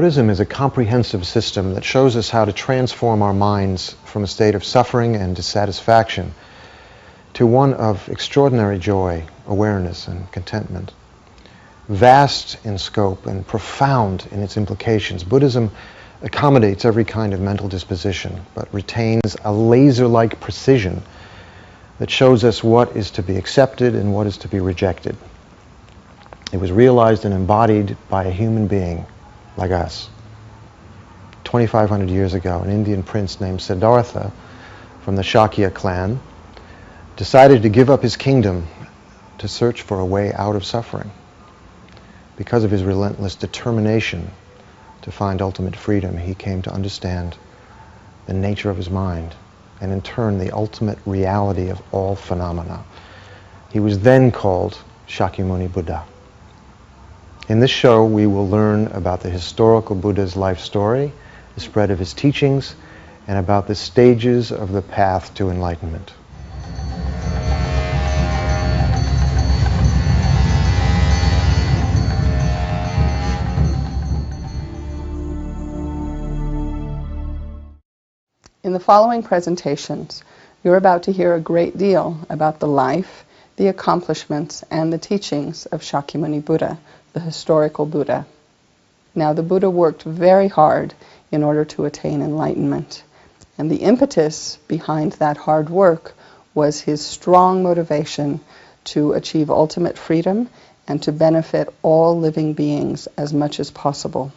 Buddhism is a comprehensive system that shows us how to transform our minds from a state of suffering and dissatisfaction to one of extraordinary joy, awareness, and contentment. Vast in scope and profound in its implications, Buddhism accommodates every kind of mental disposition, but retains a laser-like precision that shows us what is to be accepted and what is to be rejected. It was realized and embodied by a human being like us. 2,500 years ago, an Indian prince named Siddhartha from the Shakya clan decided to give up his kingdom to search for a way out of suffering. Because of his relentless determination to find ultimate freedom, he came to understand the nature of his mind and in turn the ultimate reality of all phenomena. He was then called Shakyamuni Buddha. In this show, we will learn about the historical Buddha's life story, the spread of his teachings, and about the stages of the path to enlightenment. In the following presentations, you're about to hear a great deal about the life, the accomplishments, and the teachings of Shakyamuni Buddha, the historical Buddha. Now, the Buddha worked very hard in order to attain enlightenment, and the impetus behind that hard work was his strong motivation to achieve ultimate freedom and to benefit all living beings as much as possible.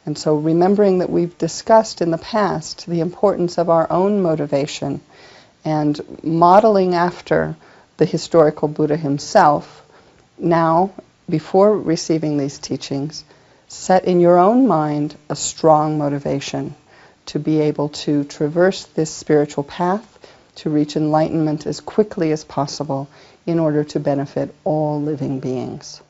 And so remembering that we've discussed in the past the importance of our own motivation and modeling after the historical Buddha himself, now, before receiving these teachings, set in your own mind a strong motivation to be able to traverse this spiritual path, to reach enlightenment as quickly as possible in order to benefit all living beings.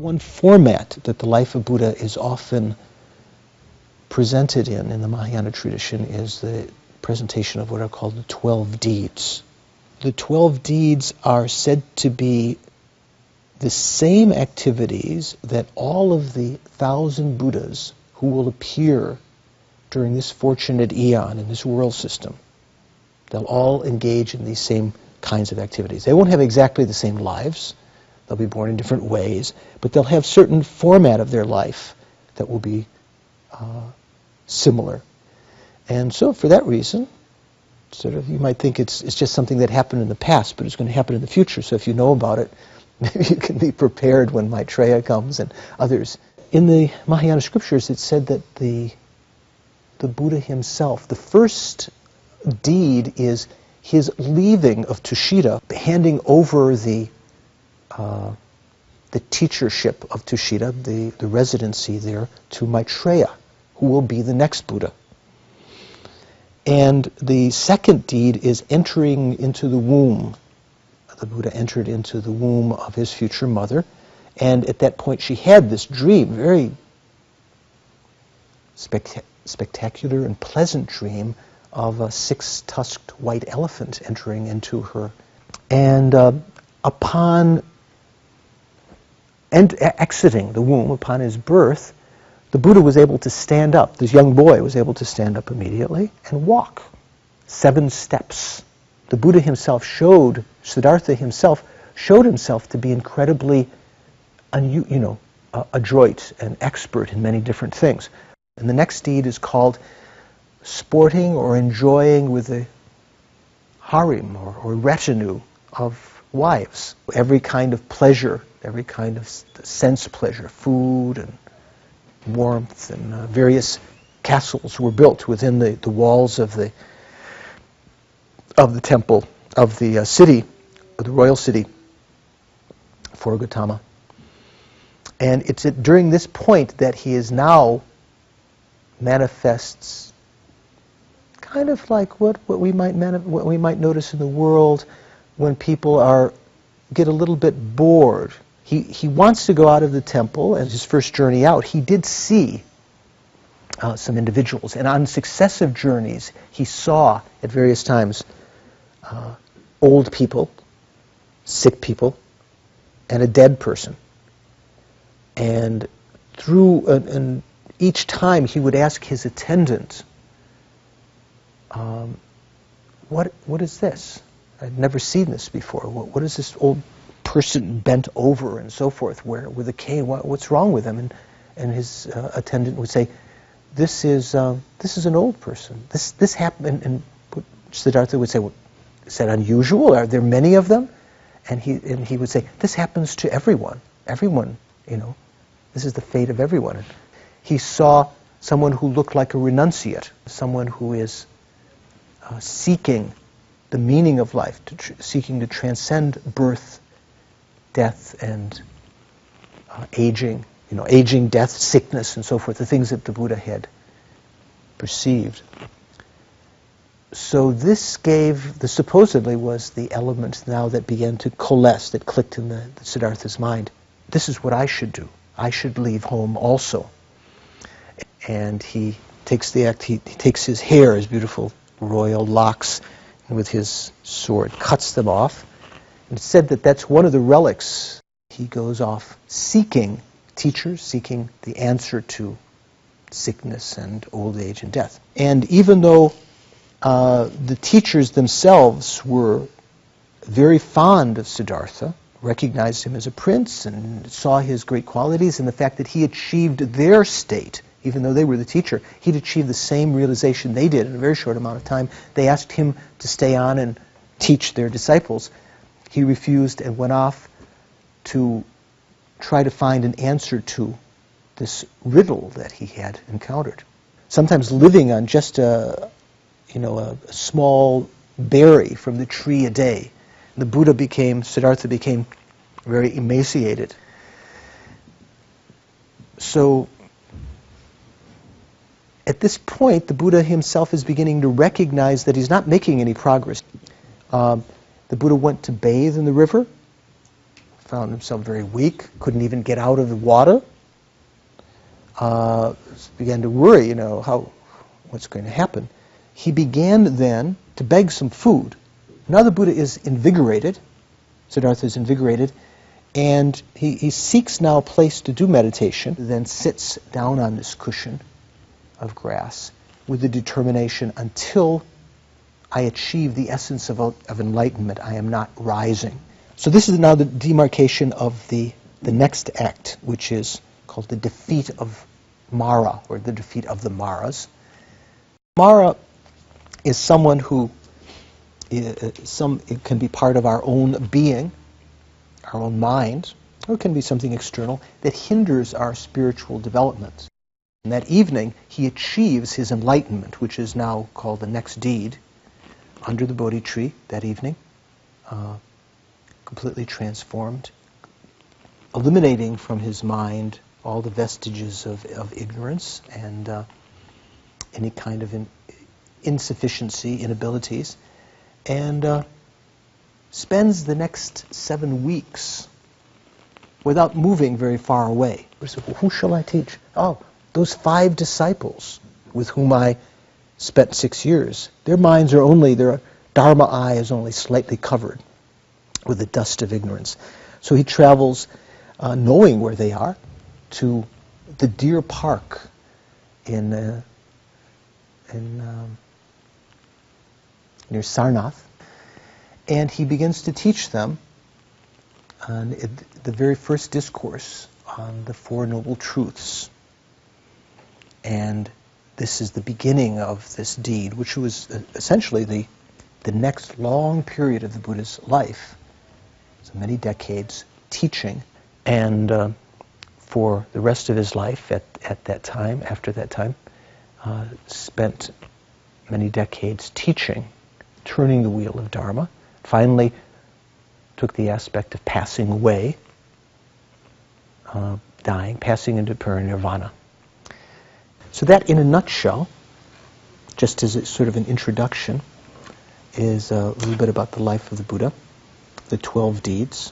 One format that the life of Buddha is often presented in the Mahayana tradition is the presentation of what are called the 12 deeds. The 12 deeds are said to be the same activities that all of the 1,000 Buddhas who will appear during this fortunate eon in this world system, they'll all engage in these same kinds of activities. They won't have exactly the same lives. They'll be born in different ways, but they'll have certain format of their life that will be similar. And so for that reason, sort of, you might think it's just something that happened in the past, but it's going to happen in the future. So if you know about it, maybe you can be prepared when Maitreya comes and others. In the Mahayana scriptures, it's said that the Buddha himself, the first deed is his leaving of Tushita, handing over the teachership of Tushita, the residency there, to Maitreya, who will be the next Buddha. And the second deed is entering into the womb. The Buddha entered into the womb of his future mother, and at that point she had this dream, very spectacular and pleasant dream of a six-tusked white elephant entering into her. And upon exiting the womb, upon his birth, the Buddha was able to stand up. This young boy was able to stand up immediately and walk 7 steps. The Buddha himself Siddhartha himself showed himself to be incredibly, adroit and expert in many different things. And the next deed is called sporting or enjoying with a harem or retinue of wives. Every kind of pleasure, every kind of sense pleasure, food and warmth and various castles were built within the walls of the temple, of the city, of the royal city for Gautama. And it's during this point that he is now manifests kind of like what we might notice in the world when people get a little bit bored. He wants to go out of the temple, and his first journey out, he did see some individuals, and on successive journeys, he saw at various times old people, sick people, and a dead person. And and each time he would ask his attendant, what is this? I'd never seen this before. What is this old person bent over and so forth, with a cane? What's wrong with him? And his attendant would say, "This is an old person. This happened." And Siddhartha would say, "Well, is that unusual? Are there many of them?" And he would say, "This happens to everyone. Everyone, this is the fate of everyone." And he saw someone who looked like a renunciate, someone who is seeking the meaning of life, seeking to transcend birth, death, and aging, aging, death, sickness, and so forth, the things that the Buddha had perceived. So this supposedly was the element now that began to coalesce, that clicked in the Siddhartha's mind. This is what I should do. I should leave home also. And he takes the act, he takes his hair, his beautiful royal locks, and with his sword cuts them off. And it's said that that's one of the relics. He goes off seeking teachers, seeking the answer to sickness and old age and death. And even though the teachers themselves were very fond of Siddhartha, recognized him as a prince and saw his great qualities and the fact that he achieved their state, even though they were the teacher, he'd achieved the same realization they did in a very short amount of time. They asked him to stay on and teach their disciples. He refused and went off to try to find an answer to this riddle that he had encountered. Sometimes living on just a small berry from the tree a day. Siddhartha became very emaciated. So at this point, the Buddha himself is beginning to recognize that he's not making any progress. The Buddha went to bathe in the river, found himself very weak, couldn't even get out of the water. Began to worry, what's going to happen. He began then to beg some food. Now the Buddha is invigorated, Siddhartha is invigorated, and he seeks now a place to do meditation, then sits down on this cushion of grass with the determination, until I achieve the essence of enlightenment, I am not rising. So this is now the demarcation of the next act, which is called the defeat of Mara, or the defeat of the Maras. Mara is someone who it can be part of our own being, our own mind, or it can be something external that hinders our spiritual development. And that evening, he achieves his enlightenment, which is now called the next deed, under the Bodhi tree that evening, completely transformed, eliminating from his mind all the vestiges of ignorance and any kind of insufficiency, inabilities, and spends the next 7 weeks without moving very far away. Well, who shall I teach? Oh, those 5 disciples with whom I spent 6 years. Their Dharma eye is only slightly covered with the dust of ignorance. So he travels, knowing where they are, to the Deer Park near Sarnath, and he begins to teach them on the very first discourse on the Four Noble Truths. And this is the beginning of this deed, which was essentially the next long period of the Buddha's life. So many decades teaching, and for the rest of his life at that time, after that time, spent many decades teaching, turning the wheel of Dharma, finally took the aspect of passing away, dying, passing into parinirvana. So that, in a nutshell, just as it's sort of an introduction, is a little bit about the life of the Buddha, the 12 deeds.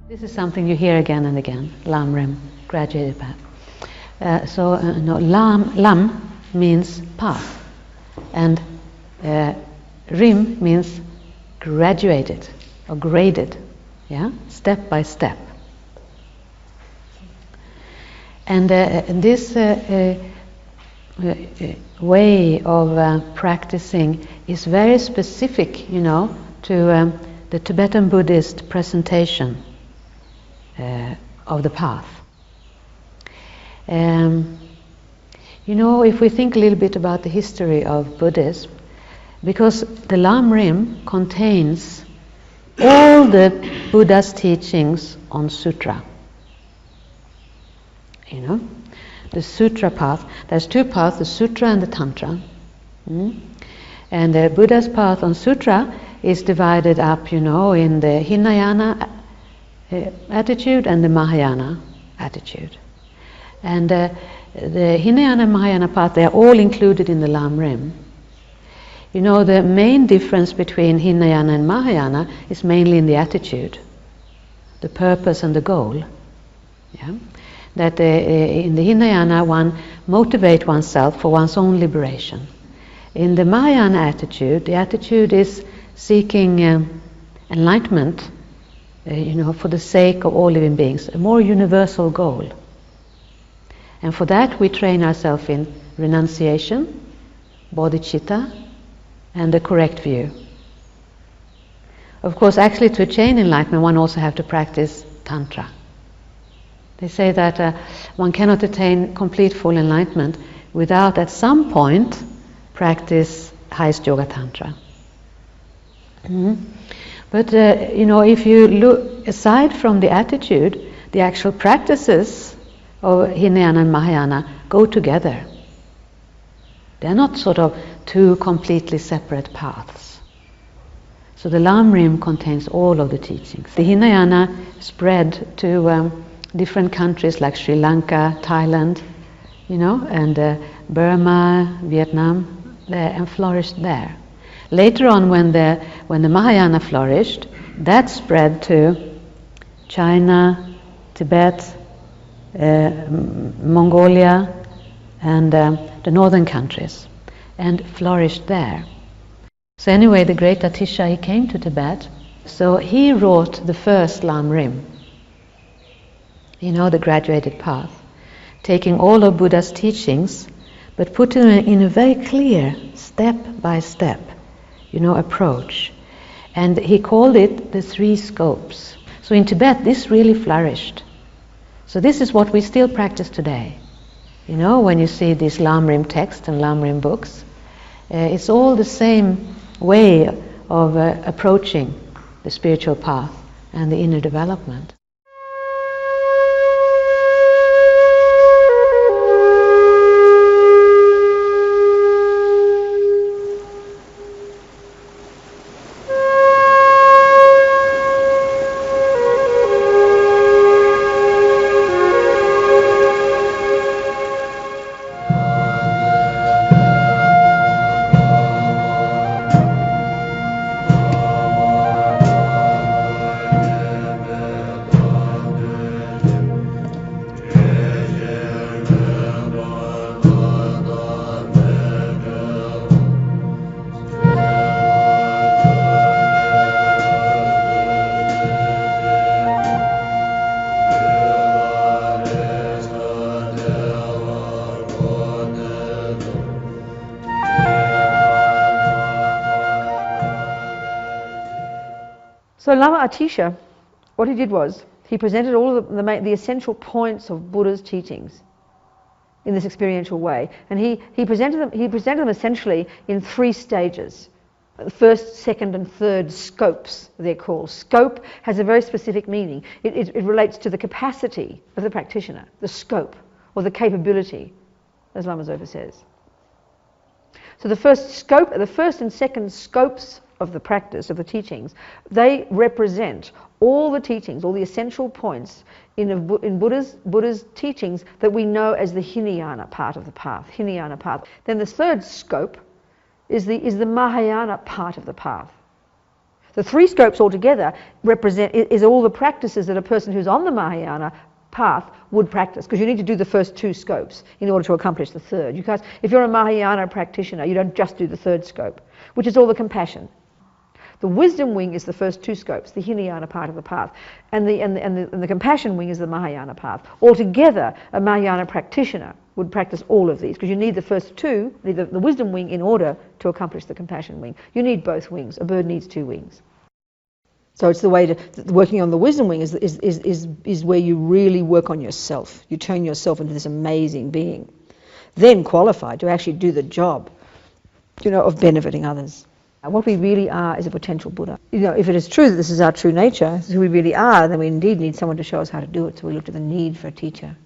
This is something you hear again and again, Lam Rim, graduated path. Lam means path, and Rim means graduated or graded, yeah, step by step. And this way of practicing is very specific, to the Tibetan Buddhist presentation of the path. If we think a little bit about the history of Buddhism, because the Lam Rim contains all the Buddha's teachings on sutra. The sutra path. There's two paths, the sutra and the tantra. And the Buddha's path on sutra is divided up, in the Hinayana attitude and the Mahayana attitude. And the Hinayana and Mahayana path, they are all included in the Lam Rim. The main difference between Hinayana and Mahayana is mainly in the attitude, the purpose and the goal. Yeah? That in the Hinayana one motivates oneself for one's own liberation. In the Mahayana attitude, the attitude is seeking enlightenment, for the sake of all living beings, a more universal goal. And for that we train ourselves in renunciation, bodhicitta, and the correct view. Of course, actually to attain enlightenment one also have to practice tantra. They say that one cannot attain complete full enlightenment without at some point practice highest yoga tantra. But if you look aside from the attitude, the actual practices of Hinayana and Mahayana go together. They're not sort of two completely separate paths. So the Lam Rim contains all of the teachings. The Hinayana spread to different countries like Sri Lanka, Thailand, and Burma, Vietnam, and flourished there. Later on, when the Mahayana flourished, that spread to China, Tibet, Mongolia, and the northern countries, and flourished there. So anyway, the great Atisha, he came to Tibet, so he wrote the first Lam Rim, the graduated path, taking all of Buddha's teachings, but putting it in a very clear, step-by-step, approach. And he called it the three scopes. So in Tibet, this really flourished. So this is what we still practice today. When you see these Lam Rim texts and Lam Rim books, it's all the same way of approaching the spiritual path and the inner development. So Lama Atisha, what he did was, he presented all of the essential points of Buddha's teachings in this experiential way. And he presented them essentially in 3 stages. The first, second and third scopes, they're called. Scope has a very specific meaning. It relates to the capacity of the practitioner, the scope, or the capability, as Lama Zopa says. So the first and second scopes of the practice, of the teachings, they represent all the teachings, all the essential points in Buddha's teachings that we know as the Hinayana part of the path, Hinayana path. Then the third scope is the Mahayana part of the path. The 3 scopes altogether is all the practices that a person who's on the Mahayana path would practice, because you need to do the first 2 scopes in order to accomplish the third. You can't, if you're a Mahayana practitioner, you don't just do the third scope, which is all the compassion. The wisdom wing is the first 2 scopes, the Hinayana part of the path, and the compassion wing is the Mahayana path. Altogether, a Mahayana practitioner would practice all of these, because you need the first 2, the wisdom wing, in order to accomplish the compassion wing. You need both wings. A bird needs 2 wings. So it's the way to, working on the wisdom wing is where you really work on yourself. You turn yourself into this amazing being, then qualified to actually do the job, of benefiting others. What we really are is a potential Buddha. If it is true that this is our true nature, this is who we really are, then we indeed need someone to show us how to do it. So we look to the need for a teacher.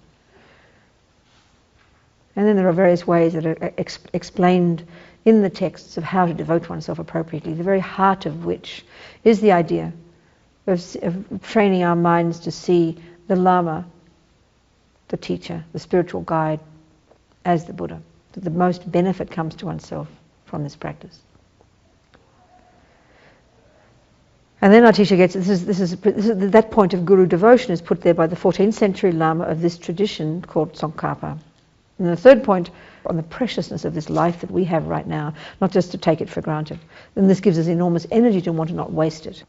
And then there are various ways that are explained in the texts of how to devote oneself appropriately, the very heart of which is the idea of training our minds to see the Lama, the teacher, the spiritual guide, as the Buddha. That the most benefit comes to oneself from this practice. And then Atisha gets, that point of guru devotion is put there by the 14th century Lama of this tradition called Tsongkhapa. And the third point on the preciousness of this life that we have right now, not just to take it for granted. And this gives us enormous energy to want to not waste it.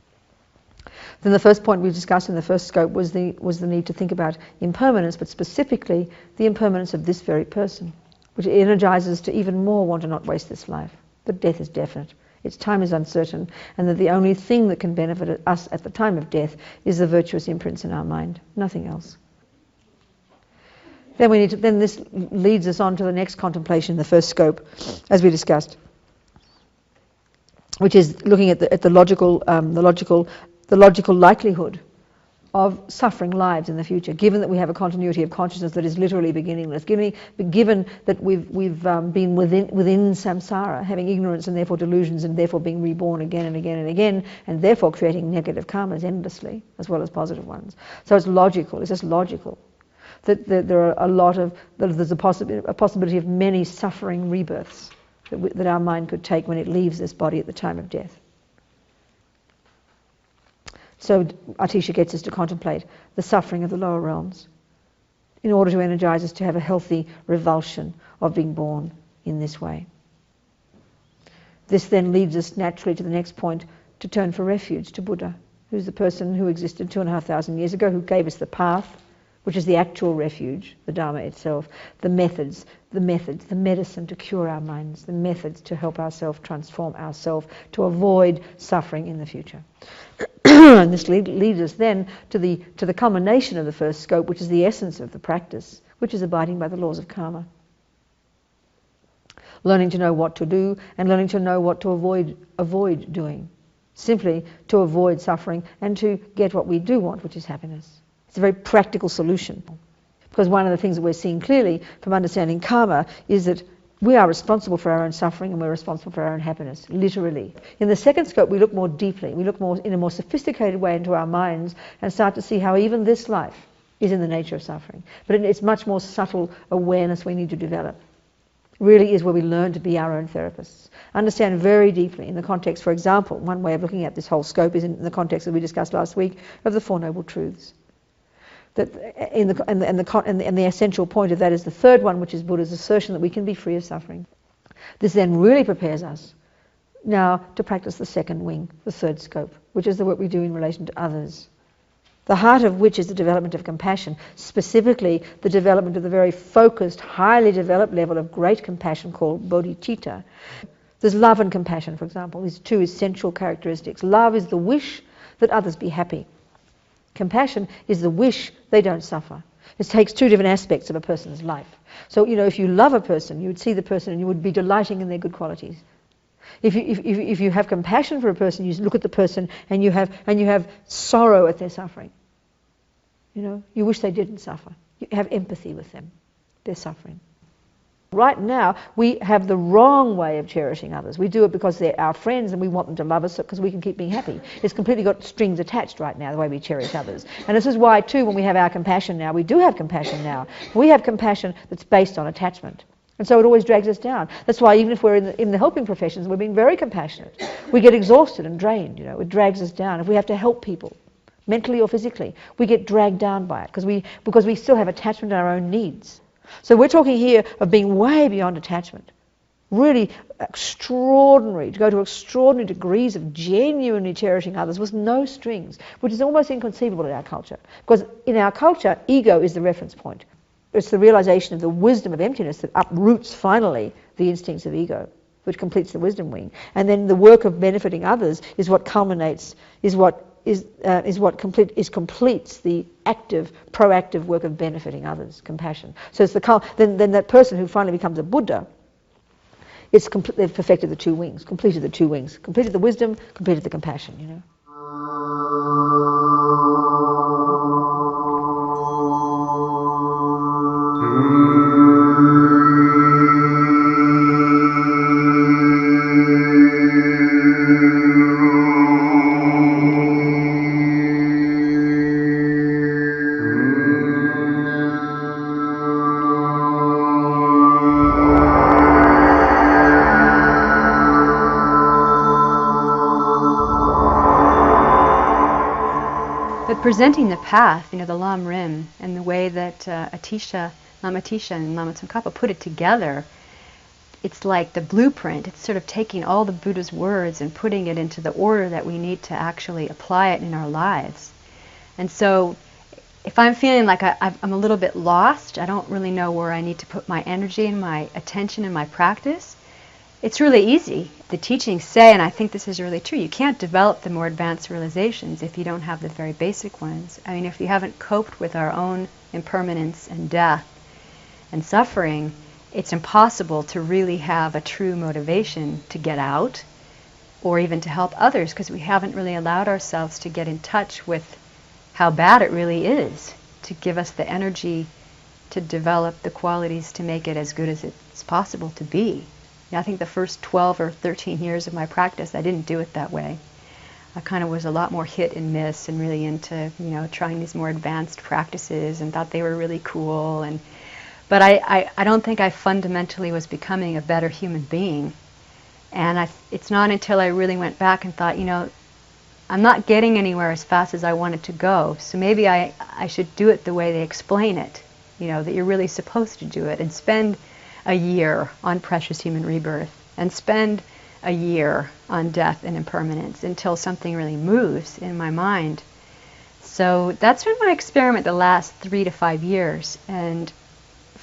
Then the first point we discussed in the first scope was the need to think about impermanence, but specifically the impermanence of this very person, which energizes us to even more want to not waste this life. That death is definite. Its time is uncertain, and that the only thing that can benefit us at the time of death is the virtuous imprints in our mind, nothing else. Then this leads us on to the next contemplation, the first scope, as we discussed, which is looking at the logical likelihood of suffering lives in the future, given that we have a continuity of consciousness that is literally beginningless, given that we've been within samsara, having ignorance and therefore delusions, and therefore being reborn again and again and again, and therefore creating negative karmas endlessly, as well as positive ones. So it's just logical that there are there's a possibility of many suffering rebirths that our mind could take when it leaves this body at the time of death. So Atisha gets us to contemplate the suffering of the lower realms in order to energize us to have a healthy revulsion of being born in this way. This then leads us naturally to the next point, to turn for refuge to Buddha, who's the person who existed 2,500 years ago, who gave us the path, which is the actual refuge, the Dharma itself, the methods, the medicine to cure our minds, the methods to help ourselves transform ourselves, to avoid suffering in the future. And this leads us then to the culmination of the first scope, which is the essence of the practice, which is abiding by the laws of karma. Learning to know what to do and learning to know what to avoid doing, simply to avoid suffering and to get what we do want, which is happiness. It's a very practical solution, because one of the things that we're seeing clearly from understanding karma is that we are responsible for our own suffering and we're responsible for our own happiness, literally. In the second scope, we look more deeply. We look more in a more sophisticated way into our minds and start to see how even this life is in the nature of suffering. But it's much more subtle awareness we need to develop. Really is where we learn to be our own therapists. Understand very deeply in the context, for example, one way of looking at this whole scope is in the context that we discussed last week of the Four Noble Truths. That and the essential point of that is the third one, which is Buddha's assertion that we can be free of suffering. This then really prepares us now to practice the second wing, the third scope, which is the work we do in relation to others. The heart of which is the development of compassion, specifically the development of the very focused, highly developed level of great compassion called bodhicitta. There's love and compassion, for example, these two essential characteristics. Love is the wish that others be happy. Compassion is the wish they don't suffer. It takes two different aspects of a person's life. So, if you love a person, you would see the person and you would be delighting in their good qualities. If you have compassion for a person, you look at the person and you have sorrow at their suffering. You wish they didn't suffer. You have empathy with them, their suffering. Right now, we have the wrong way of cherishing others. We do it because they're our friends and we want them to love us because we can keep being happy. It's completely got strings attached right now, the way we cherish others. And this is why, too, when we have our compassion now, we do have compassion now. We have compassion that's based on attachment. And so it always drags us down. That's why even if we're in the helping professions, we're being very compassionate. We get exhausted and drained, It drags us down. If we have to help people, mentally or physically, we get dragged down by it because we still have attachment to our own needs. So we're talking here of being way beyond attachment. Really extraordinary, to go to extraordinary degrees of genuinely cherishing others with no strings, which is almost inconceivable in our culture. Because in our culture, ego is the reference point. It's the realization of the wisdom of emptiness that uproots finally the instincts of ego, which completes the wisdom wing. And then the work of benefiting others is what culminates, completes the active, proactive work of benefiting others, compassion. So it's then that person who finally becomes a Buddha, they've perfected the two wings, completed the two wings, completed the wisdom, completed the compassion, But presenting the path, the Lam Rim, and the way that Lama Atisha and Lama Tsongkhapa put it together, it's like the blueprint. It's sort of taking all the Buddha's words and putting it into the order that we need to actually apply it in our lives. And so if I'm feeling like I'm a little bit lost, I don't really know where I need to put my energy and my attention and my practice, it's really easy. The teachings say, and I think this is really true, you can't develop the more advanced realizations if you don't have the very basic ones. I mean, if you haven't coped with our own impermanence and death and suffering, it's impossible to really have a true motivation to get out or even to help others, because we haven't really allowed ourselves to get in touch with how bad it really is, to give us the energy to develop the qualities to make it as good as it's possible to be. I think the first 12 or 13 years of my practice, I didn't do it that way. I kind of was a lot more hit and miss and really into, trying these more advanced practices and thought they were really cool. But I don't think I fundamentally was becoming a better human being. And it's not until I really went back and thought, I'm not getting anywhere as fast as I wanted to go. So maybe I should do it the way they explain it, that you're really supposed to do it, and spend a year on precious human rebirth and spend a year on death and impermanence until something really moves in my mind. So that's been my experiment the last 3 to 5 years. And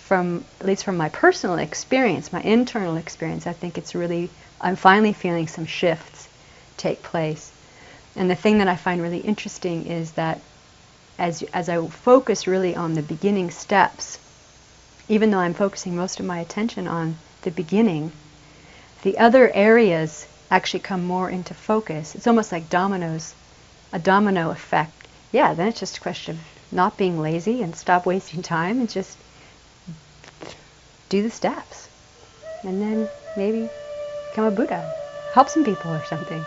at least from my personal experience, my internal experience, I think I'm finally feeling some shifts take place. And the thing that I find really interesting is that as I focus really on the beginning steps, even though I'm focusing most of my attention on the beginning, the other areas actually come more into focus. It's almost like dominoes, a domino effect. Yeah, then it's just a question of not being lazy and stop wasting time and just do the steps. And then maybe become a Buddha, help some people or something.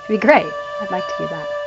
It'd be great. I'd like to do that.